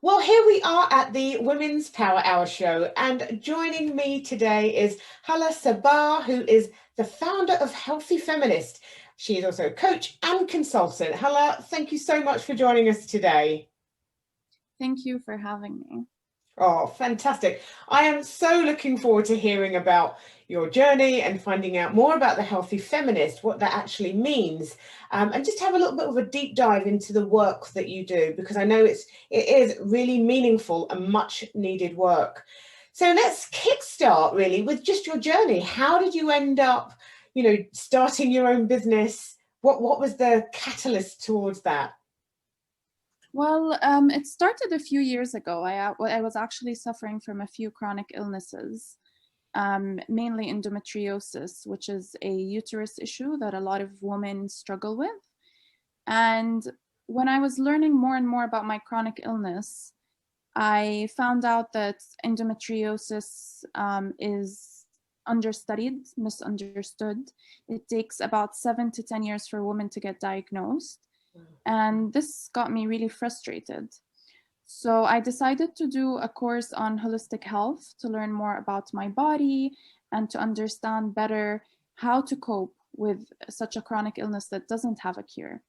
Well, here we are at the Women's Power Hour show, and joining me today is Hala Sabbah, who is the founder of Healthy Feminist. She is also a coach and consultant. Hala, thank you so much for joining us today. Thank you for having me. Oh, fantastic. I am so looking forward to hearing about your journey and finding out more about the Healthy Feminist, what that actually means, and just have a little bit of a deep dive into the work that you do, because I know it is really meaningful and much needed work. So let's kickstart really with just your journey. How did you end up, starting your own business? What was the catalyst towards that? Well, it started a few years ago. I was actually suffering from a few chronic illnesses, mainly endometriosis, which is a uterus issue that a lot of women struggle with. And when I was learning more and more about my chronic illness, I found out that endometriosis is understudied, misunderstood. It takes about 7 to 10 years for women to get diagnosed. And this got me really frustrated. So I decided to do a course on holistic health to learn more about my body and to understand better how to cope with such a chronic illness that doesn't have a cure.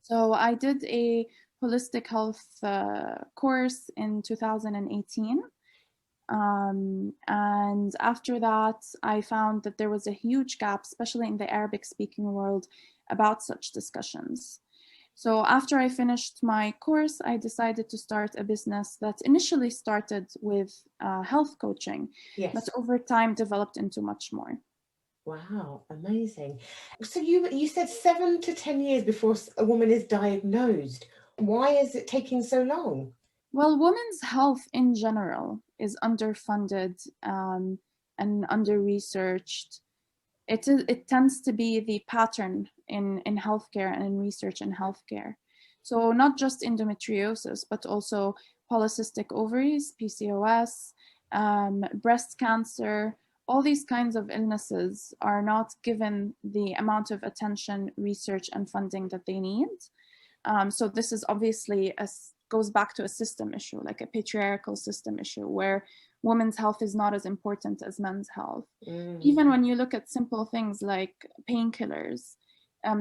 So I did a holistic health course in 2018. And after that, I found that there was a huge gap, especially in the Arabic speaking world, about such discussions. So after I finished my course, I decided to start a business that initially started with health coaching, but over time developed into much more. Wow, amazing. So you said 7 to 10 years before a woman is diagnosed. Why is it taking so long? Well, women's health in general is underfunded and under-researched. It tends to be the pattern in healthcare and in research in healthcare. So not just endometriosis, but also polycystic ovaries, PCOS, breast cancer, all these kinds of illnesses are not given the amount of attention, research, and funding that they need. So this is obviously goes back to a system issue, like a patriarchal system issue, where women's health is not as important as men's health. Even when you look at simple things like painkillers,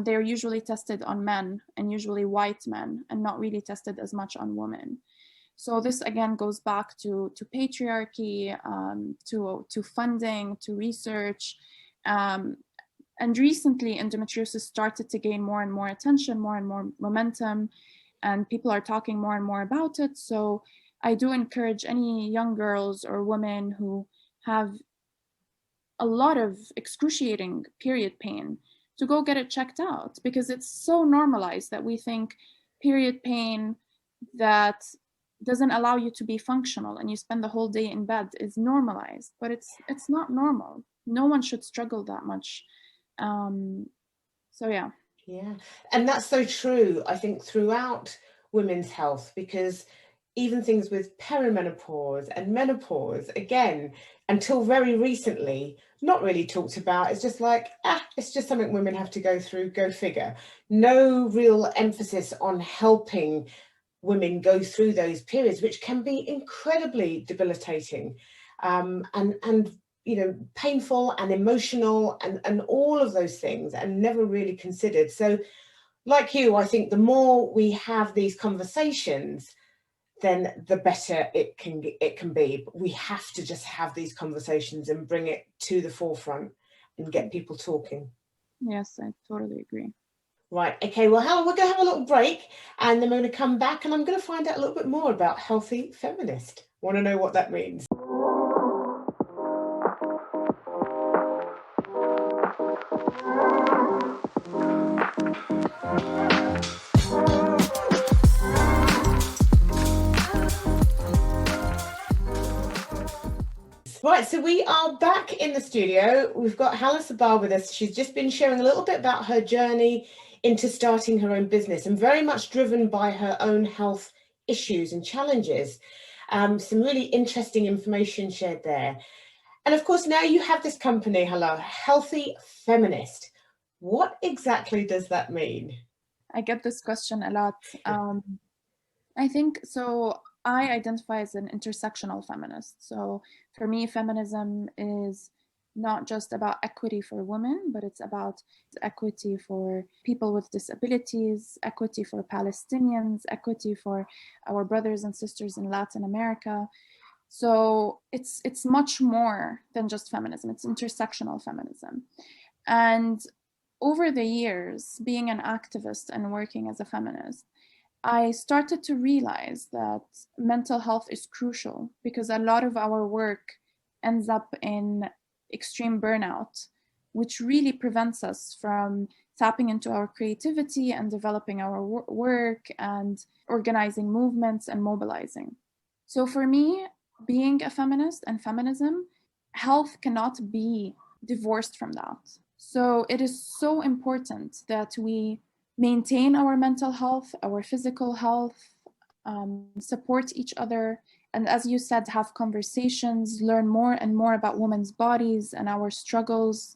they're usually tested on men, and usually white men, and not really tested as much on women. So this again goes back to patriarchy, to funding, to research. And recently endometriosis started to gain more and more attention, more and more momentum, and people are talking more and more about it. So I do encourage any young girls or women who have a lot of excruciating period pain to go get it checked out, because it's so normalized that we think period pain that doesn't allow you to be functional and you spend the whole day in bed is normalized, but it's not normal. No one should struggle that much. So yeah. Yeah, and that's so true, I think, throughout women's health, because even things with perimenopause and menopause, again, until very recently, not really talked about. It's just like, it's just something women have to go through, go figure. No real emphasis on helping women go through those periods, which can be incredibly debilitating, and painful and emotional and all of those things, and never really considered. So like you, I think the more we have these conversations, then the better it can be. But we have to just have these conversations and bring it to the forefront and get people talking. Yes, I totally agree. Right, okay, well, Helen, we're going to have a little break, and then we're going to come back and I'm going to find out a little bit more about Healthy Feminist. Want to know what that means? Right, so we are back in the studio. We've got Hala Sabbah with us. She's just been sharing a little bit about her journey into starting her own business, and very much driven by her own health issues and challenges. Some really interesting information shared there. And of course, now you have this company, Hala, Healthy Feminist. What exactly does that mean? I get this question a lot. I think so. I identify as an intersectional feminist. So for me, feminism is not just about equity for women, but it's about equity for people with disabilities, equity for Palestinians, equity for our brothers and sisters in Latin America. So it's much more than just feminism. It's intersectional feminism. And over the years, being an activist and working as a feminist, I started to realize that mental health is crucial because a lot of our work ends up in extreme burnout, which really prevents us from tapping into our creativity and developing our work and organizing movements and mobilizing. So for me, being a feminist and feminism, health cannot be divorced from that. So it is so important that we maintain our mental health, our physical health, support each other, and as you said, have conversations, learn more and more about women's bodies and our struggles.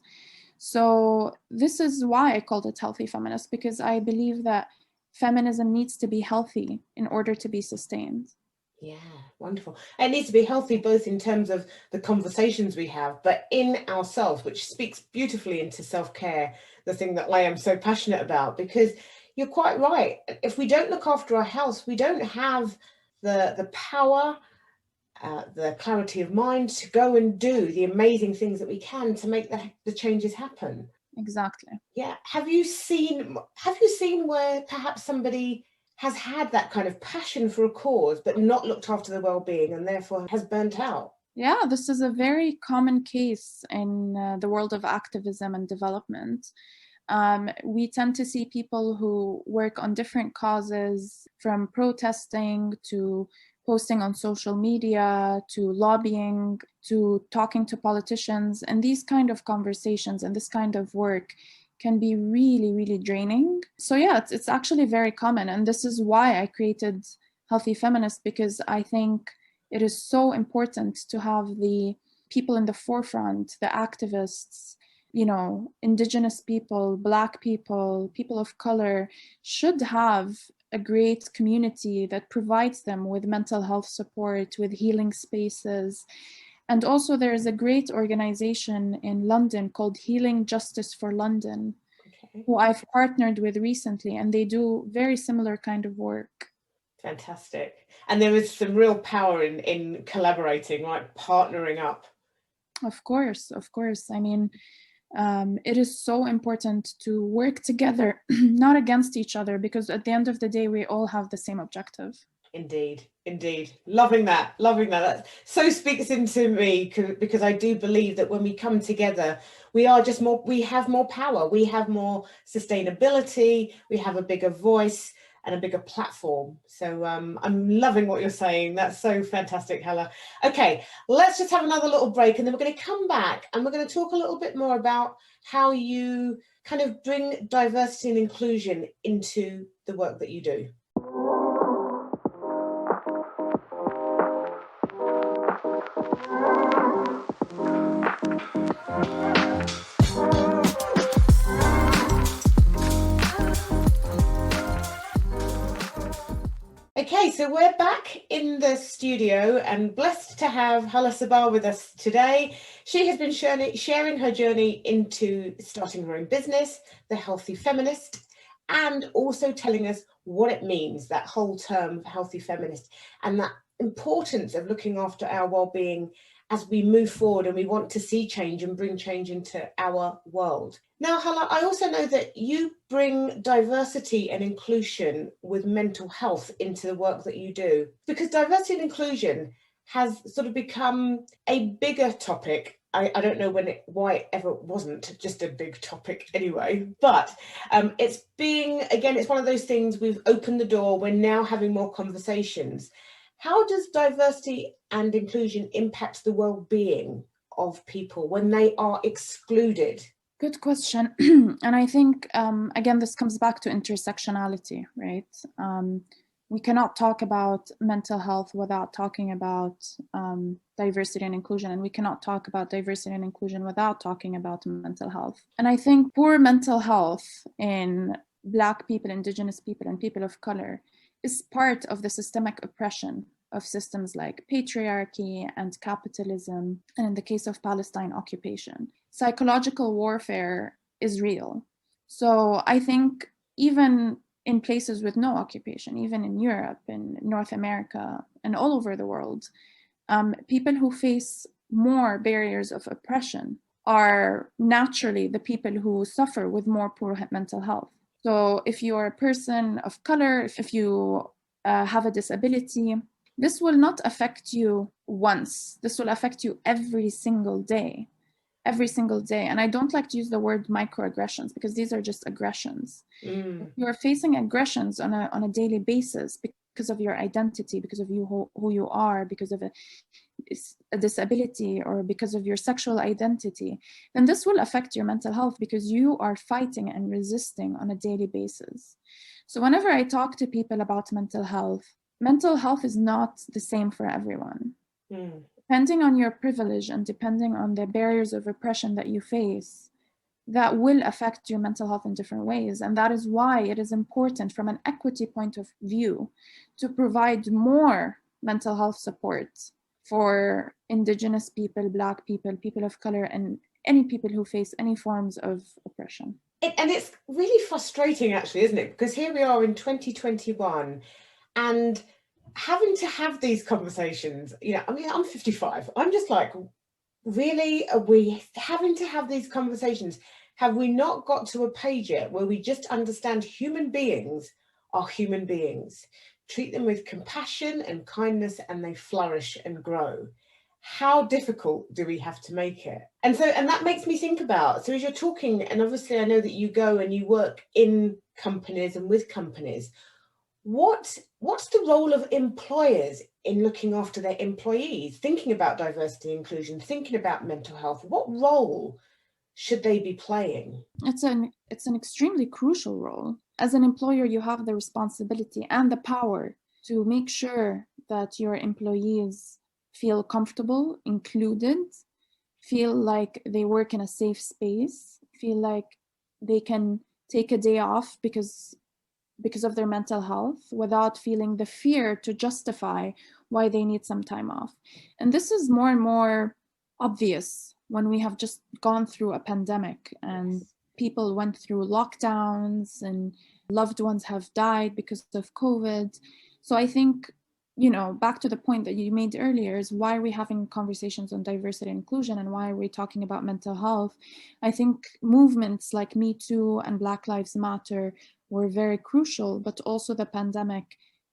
So this is why I called it Healthy Feminist, because I believe that feminism needs to be healthy in order to be sustained. Yeah, wonderful. It needs to be healthy both in terms of the conversations we have, but in ourselves, which speaks beautifully into self-care, the thing that I am so passionate about, because you're quite right. If we don't look after our health, we don't have the power, the clarity of mind to go and do the amazing things that we can to make the changes happen. Exactly. Yeah. Have you seen where perhaps somebody has had that kind of passion for a cause, but not looked after their well-being and therefore has burnt out? Yeah, this is a very common case in the world of activism and development. We tend to see people who work on different causes, from protesting to posting on social media to lobbying to talking to politicians, and these kind of conversations and this kind of work can be really, really draining. So yeah, it's actually very common, and this is why I created Healthy Feminist, because I think it is so important to have the people in the forefront, the activists, Indigenous people, Black people, people of color should have a great community that provides them with mental health support, with healing spaces. And also there's a great organization in London called Healing Justice for London, Okay. who I've partnered with recently, and they do very similar kind of work. Fantastic. And there is some real power in collaborating, right? Partnering up. Of course. I mean, it is so important to work together, not against each other, because at the end of the day, we all have the same objective. Indeed, indeed. Loving that. That so speaks into me, because I do believe that when we come together, we have more power, we have more sustainability, we have a bigger voice and a bigger platform. So I'm loving what you're saying. That's so fantastic, Hala. Okay, let's just have another little break, and then we're going to come back and we're going to talk a little bit more about how you kind of bring diversity and inclusion into the work that you do. Okay, so we're back in the studio and blessed to have Hala Sabbah with us today. She has been sharing her journey into starting her own business, the Healthy Feminist, and also telling us what it means, that whole term, Healthy Feminist, and that importance of looking after our well-being as we move forward and we want to see change and bring change into our world. Now, Hala, I also know that you bring diversity and inclusion with mental health into the work that you do, because diversity and inclusion has sort of become a bigger topic. I don't know why it ever wasn't just a big topic anyway, but it's one of those things. We've opened the door, we're now having more conversations. How does diversity and inclusion impact the well-being of people when they are excluded? Good question. And I think, again, this comes back to intersectionality, right? We cannot talk about mental health without talking about diversity and inclusion, and we cannot talk about diversity and inclusion without talking about mental health. And I think poor mental health in Black people, Indigenous people, and people of color is part of the systemic oppression of systems like patriarchy and capitalism, and in the case of Palestine, occupation. Psychological warfare is real. So I think even in places with no occupation, even in Europe, in North America, and all over the world, people who face more barriers of oppression are naturally the people who suffer with more poor mental health. So if you're a person of color, if you have a disability, this will not affect you once. This will affect you every single day. Every single day. And I don't like to use the word microaggressions because these are just aggressions. You're facing aggressions on a daily basis because of your identity, because of who you are, because of a disability, or because of your sexual identity, then this will affect your mental health because you are fighting and resisting on a daily basis. So whenever I talk to people about mental health is not the same for everyone. Depending on your privilege and depending on the barriers of oppression that you face, that will affect your mental health in different ways. And that is why it is important from an equity point of view to provide more mental health support for Indigenous people, Black people, people of color, and any people who face any forms of oppression. And it's really frustrating, actually, isn't it? Because here we are in 2021 and having to have these conversations. I mean, I'm 55. I'm just like, really, are we having to have these conversations? Have we not got to a page yet where we just understand human beings are human beings, treat them with compassion and kindness, and they flourish and grow? How difficult do we have to make it? And that makes me think about, so as you're talking, and obviously I know that you go and you work in companies and with companies, what's the role of employers in looking after their employees, thinking about diversity, inclusion, thinking about mental health? What role should they be playing? It's an extremely crucial role. As an employer, you have the responsibility and the power to make sure that your employees feel comfortable, included, feel like they work in a safe space, feel like they can take a day off because of their mental health without feeling the fear to justify why they need some time off. And this is more and more obvious when we have just gone through a pandemic and people went through lockdowns and loved ones have died because of COVID. So I think, back to the point that you made earlier, is why are we having conversations on diversity and inclusion and why are we talking about mental health? I think movements like Me Too and Black Lives Matter were very crucial, but also the pandemic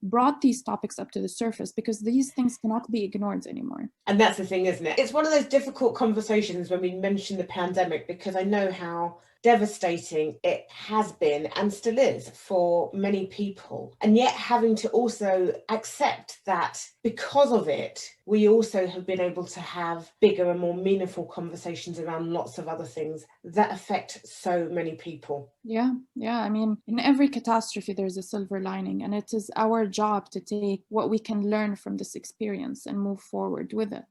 brought these topics up to the surface because these things cannot be ignored anymore. And that's the thing, isn't it? It's one of those difficult conversations when we mention the pandemic, because I know how devastating it has been and still is for many people. And yet having to also accept that because of it, we also have been able to have bigger and more meaningful conversations around lots of other things that affect so many people. Yeah. I mean, in every catastrophe, there's a silver lining, and it is our job to take what we can learn from this experience and move forward with it.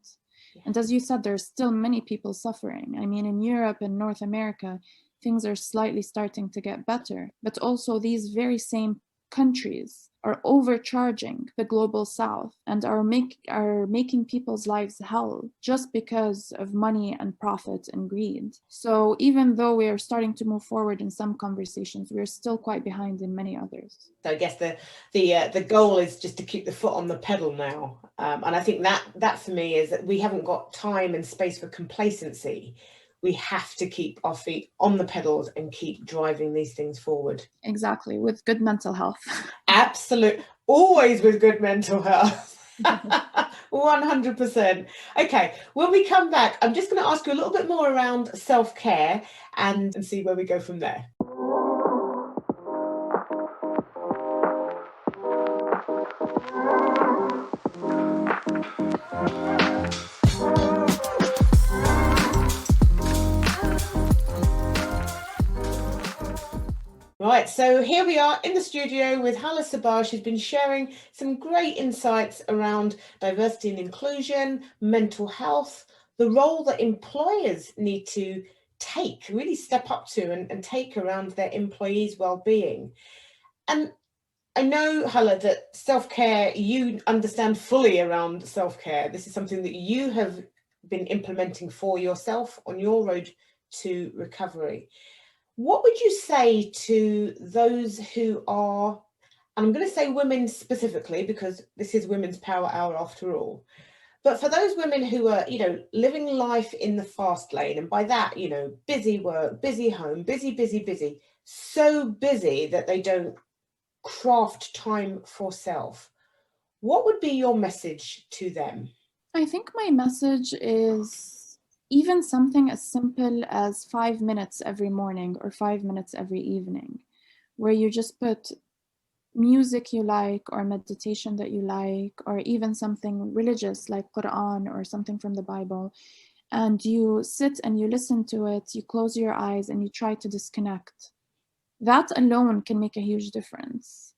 Yeah. And as you said, there's still many people suffering. I mean, in Europe and North America, things are slightly starting to get better, but also these very same countries are overcharging the global south and are making people's lives hell just because of money and profit and greed. So even though we are starting to move forward in some conversations, we're still quite behind in many others. So I guess the goal is just to keep the foot on the pedal now. And I think that for me is that we haven't got time and space for complacency. We have to keep our feet on the pedals and keep driving these things forward. Exactly, with good mental health. Absolutely. Always with good mental health. 100%. Okay, when we come back, I'm just going to ask you a little bit more around self-care and see where we go from there. Right, so here we are in the studio with Halas Sabbah. She's been sharing some great insights around diversity and inclusion, mental health, the role that employers need to take, really step up to and take around their employees' well-being. And I know, Hala, that self-care, you understand fully around self-care. This is something that you have been implementing for yourself on your road to recovery. What would you say to those who are, and I'm going to say women specifically, because this is Women's Power Hour after all, but for those women who are, living life in the fast lane, and by that, busy work, busy home, busy, so busy that they don't craft time for self, what would be your message to them? I think my message is even something as simple as 5 minutes every morning or 5 minutes every evening, where you just put music you like or meditation that you like, or even something religious like Quran or something from the Bible, and you sit and you listen to it, you close your eyes and you try to disconnect. That alone can make a huge difference.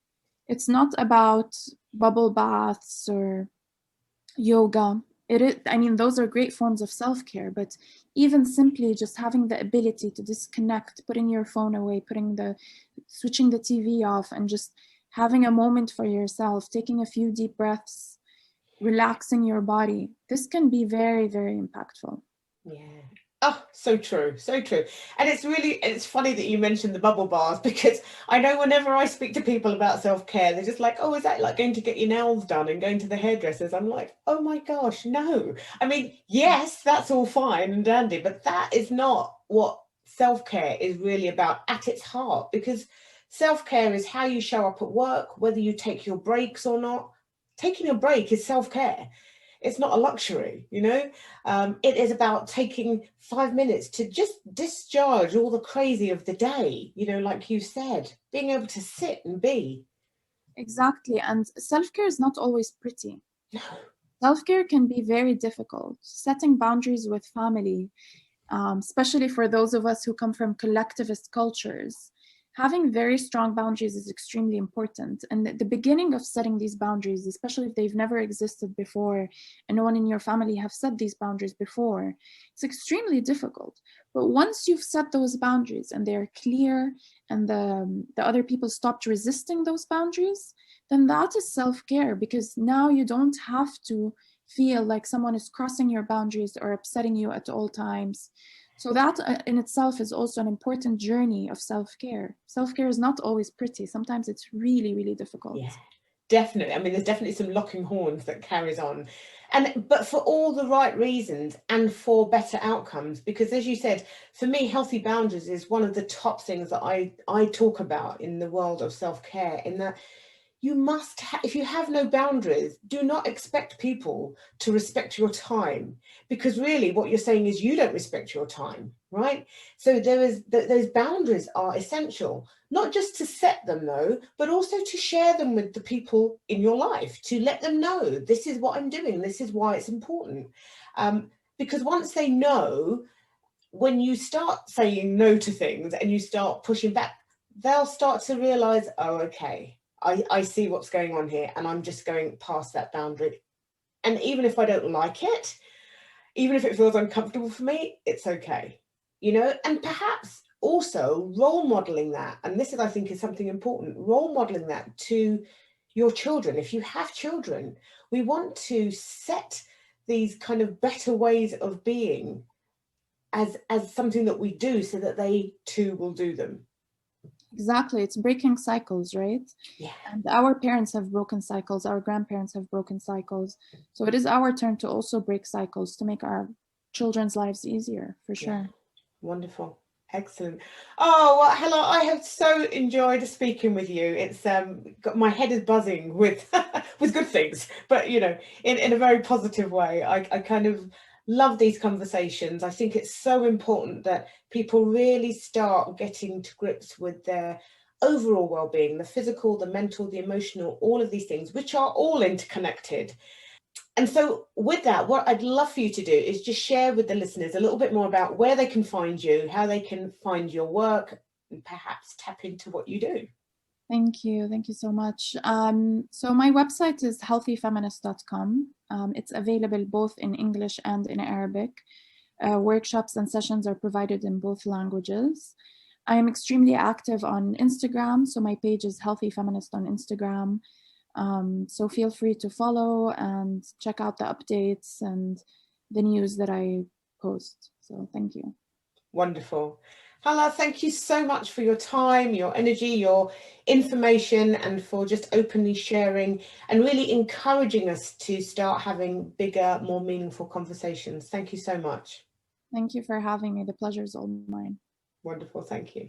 It's not about bubble baths or yoga. It is, I mean, those are great forms of self-care, but even simply just having the ability to disconnect, putting your phone away, switching the TV off, and just having a moment for yourself, taking a few deep breaths, relaxing your body, this can be very, very impactful. Yeah. Oh, so true, so true. And it's funny that you mentioned the bubble baths, because I know whenever I speak to people about self-care, they're just like, oh, is that like going to get your nails done and going to the hairdressers? I'm like, oh my gosh, no. I mean, yes, that's all fine and dandy, but that is not what self-care is really about at its heart, because self-care is how you show up at work, whether you take your breaks or not. Taking a break is self-care. It's not a luxury, it is about taking 5 minutes to just discharge all the crazy of the day, like you said, being able to sit and be. Exactly. And self-care is not always pretty. No. Self-care can be very difficult. Setting boundaries with family, especially for those of us who come from collectivist cultures, having very strong boundaries is extremely important. And the beginning of setting these boundaries, especially if they've never existed before and no one in your family have set these boundaries before, it's extremely difficult. But once you've set those boundaries and they're clear, and the other people stopped resisting those boundaries, then that is self-care, because now you don't have to feel like someone is crossing your boundaries or upsetting you at all times. So that in itself is also an important journey of self-care. Self-care is not always pretty. Sometimes it's really, really difficult. Yeah, definitely. I mean, there's definitely some locking horns that carries on. But for all the right reasons and for better outcomes, because as you said, for me, healthy boundaries is one of the top things that I talk about in the world of self-care, in that you must if you have no boundaries, do not expect people to respect your time, because really what you're saying is you don't respect your time, right? So those boundaries are essential, not just to set them though, but also to share them with the people in your life, to let them know this is what I'm doing, this is why it's important. Because once they know, when you start saying no to things and you start pushing back, they'll start to realize, oh, okay, I see what's going on here, and I'm just going past that boundary. And even if I don't like it, even if it feels uncomfortable for me, it's okay, and perhaps also role modeling that. And this is, I think, is something important, role modeling that to your children. If you have children, we want to set these kind of better ways of being as something that we do, so that they too will do them. Exactly. It's breaking cycles, right? Yeah. And our parents have broken cycles, our grandparents have broken cycles. So it is our turn to also break cycles to make our children's lives easier, for sure. Yeah. Wonderful. Excellent. Oh, well, Hala, I have so enjoyed speaking with you. It's got my head is buzzing with with good things, but in a very positive way. I kind of love these conversations. I think it's so important that people really start getting to grips with their overall well-being, the physical, the mental, the emotional, all of these things, which are all interconnected. And so with that, what I'd love for you to do is just share with the listeners a little bit more about where they can find you, how they can find your work, and perhaps tap into what you do. Thank you. Thank you so much. So my website is healthyfeminist.com. It's available both in English and in Arabic. Workshops and sessions are provided in both languages. I am extremely active on Instagram, so my page is Healthy Feminist on Instagram. So feel free to follow and check out the updates and the news that I post. So thank you. Wonderful. Hala, thank you so much for your time, your energy, your information, and for just openly sharing and really encouraging us to start having bigger, more meaningful conversations. Thank you so much. Thank you for having me. The pleasure is all mine. Wonderful. Thank you.